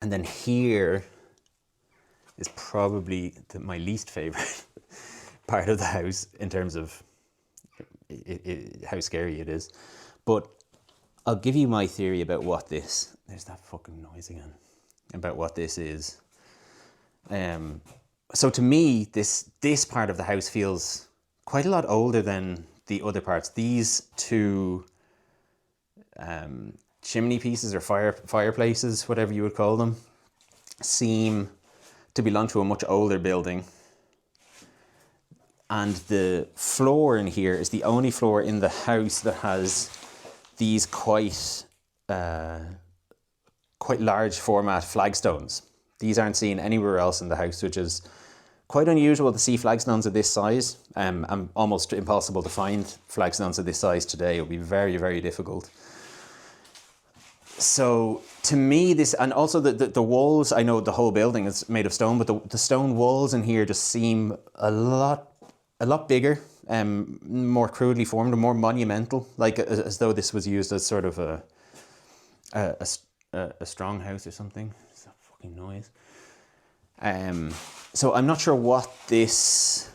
And then here is probably my least favorite part of the house in terms of how scary it is. But I'll give you my theory about what this, there's that fucking noise again, about what this is. So to me, this part of the house feels quite a lot older than the other parts. These two chimney pieces or fireplaces, whatever you would call them, seem to belong to a much older building. And the floor in here is the only floor in the house that has these quite large format flagstones. These aren't seen anywhere else in the house, which is quite unusual to see flagstones of this size. And almost impossible to find flagstones of this size today. It would be very, very difficult. So to me, this, and also the walls, I know the whole building is made of stone, but the stone walls in here just seem a lot bigger, more crudely formed, and more monumental, like as though this was used as sort of a strong house or something. It's that fucking noise. So I'm not sure what this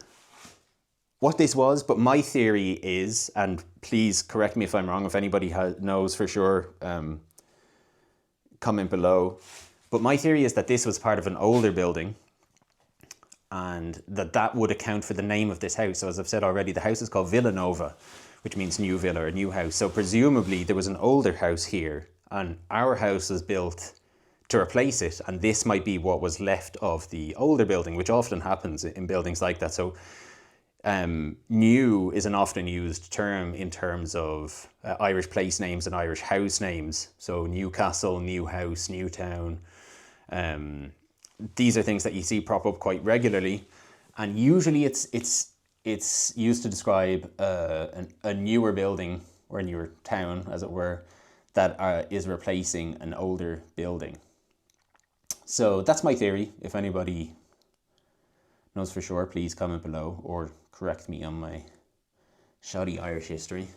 was, but my theory is, and please correct me if I'm wrong, if anybody knows for sure, comment below. But my theory is that this was part of an older building, and that would account for the name of this house. So as I've said already, the house is called Villa Nuova, which means new villa or new house. So presumably there was an older house here, and our house was built to replace it, and this might be what was left of the older building, which often happens in buildings like that. So new is an often used term in terms of Irish place names and Irish house names. So Newcastle, new house, new town. These are things that you see prop up quite regularly, and usually it's used to describe a newer building or a newer town, as it were, that is replacing an older building. So that's my theory. If anybody knows for sure, please comment below or correct me on my shoddy Irish history.